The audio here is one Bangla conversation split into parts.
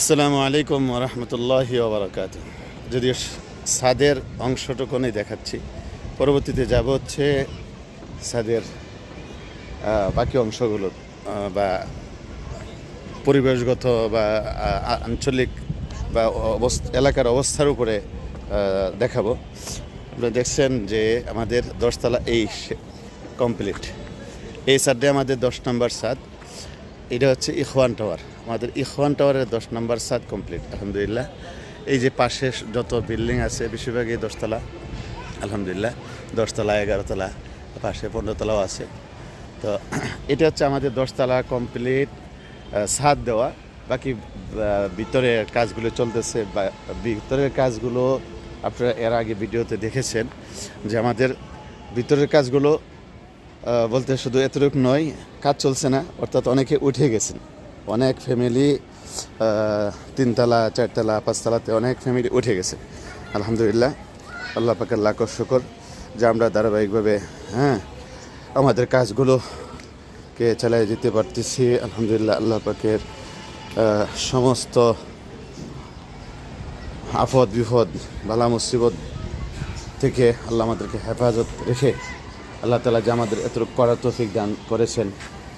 আসসালামু আলাইকুম রহমতুল্লাহি ওবরাকাত। যদিও ছাদের অংশটুকুনি দেখাচ্ছি, পরবর্তীতে যাব হচ্ছে ছাদের বাকি অংশগুলো বা পরিবেশগত বা আঞ্চলিক বা এলাকার অবস্থার উপরে দেখাবো। আপনারা দেখছেন যে আমাদের 10তলা এই কমপ্লিট। এই ছাদে আমাদের 10 নম্বর ছাদ। এটা হচ্ছে ইখওয়ান টাওয়ার। আমাদের ইখওয়ান টাওয়ারের 10 নম্বর ছাদ কমপ্লিট আলহামদুলিল্লাহ। এই যে পাশে যত বিল্ডিং আছে বেশিরভাগই 10তলা আলহামদুলিল্লাহ। 10তলা 11তলা পাশে 15তলাও আছে। তো এটা হচ্ছে আমাদের 10তলা কমপ্লিট ছাদ দেওয়া। বাকি ভিতরের কাজগুলো চলতেছে। ভিতরের কাজগুলো আপনারা এর আগে ভিডিওতে দেখেছেন যে আমাদের ভিতরের কাজগুলো বলতে শুধু এতটুকু নয়, কাজ চলছে না, অর্থাৎ অনেকে উঠে গেছেন। অনেক ফ্যামিলি 3তলা 4তলা 5তলাতে অনেক ফ্যামিলি উঠে গেছে আলহামদুলিল্লাহ। আল্লাহ পাকের লাখ শুকর যে আমরা ধারাবাহিকভাবে আমাদের কাজগুলোকে চালিয়ে যেতে পারতেছি আলহামদুলিল্লাহ। আল্লাহ পাকের সমস্ত আফদ বিপদ বালা মুসিবত থেকে আল্লাহ আমাদেরকে হেফাজত রেখে আল্লাহ তাআলা যে আমাদের এতটুকু করার তৌফিক দান করেছেন,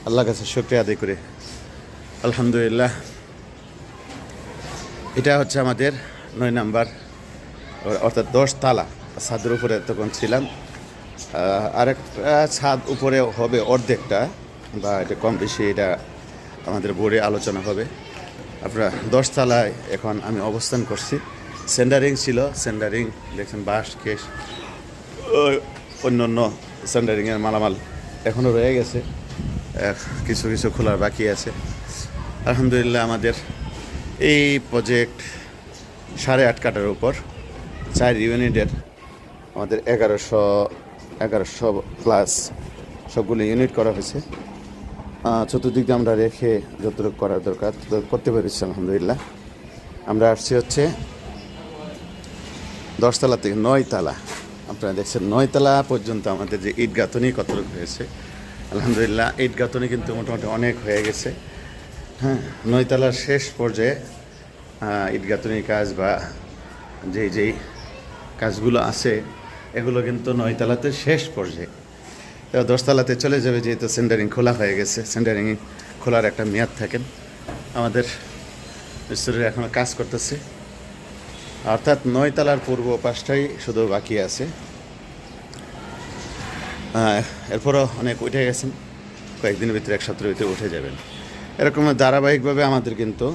আল্লাহর কাছে শুকরিয়া আদায় করে আলহামদুলিল্লাহ। এটা হচ্ছে আমাদের 9 নাম্বার, অর্থাৎ 10তলা ছাদের উপরে তখন ছিলাম। আরেকটা ছাদ উপরে হবে অর্ধেকটা বা এটা কম বেশি, এটা আমাদের বোর্ডে আলোচনা হবে। আপনারা 10তলায় এখন আমি অবস্থান করছি। সেন্টারিং ছিল, সেন্টারিং দেখছেন বাঁশ কেশ অন্য সেন্টারিংয়ের মালামাল এখনও রয়ে গেছে, কিছু কিছু খোলার বাকি আছে আলহামদুলিল্লাহ। আমাদের এই প্রজেক্ট 8.5 কাঠার উপর 4 ইউনিটের আমাদের 1100 প্লাস সবগুলো ইউনিট করা হয়েছে। চতুর্দিক দিয়ে আমরা রেখে যতটুকু করার দরকার করতে পেরেছি আলহামদুলিল্লাহ। আমরা আসছি হচ্ছে 10তলা থেকে 9তলা। আপনারা দেখছেন 9তলা পর্যন্ত আমাদের যে ইট গাঁথনি কতটুকু হয়েছে আলহামদুলিল্লাহ। ইট গাঁথনি কিন্তু মোটামুটি অনেক হয়ে গেছে। 9তলার শেষ পর্যায়ে ইট গাঁথনির কাজ বা যেই কাজগুলো আছে এগুলো কিন্তু 9তলাতে শেষ পর্যায়ে। তো 10তলাতে চলে যাবে, যেহেতু সেন্টারিং খোলা হয়ে গেছে। সেন্টারিং খোলার একটা মেয়াদ থাকেন। আমাদের মিস্ত্রিরা এখনও কাজ করতেছে, অর্থাৎ 9তলার পূর্ব পাশটাই শুধু বাকি আছে। এরপরও অনেক উঠে গেছেন, কয়েকদিনের ভিতরে 1 সপ্তাহের ভিতরে উঠে যাবেন। এরকম ধারাবাহিকভাবে আমাদের কিন্তু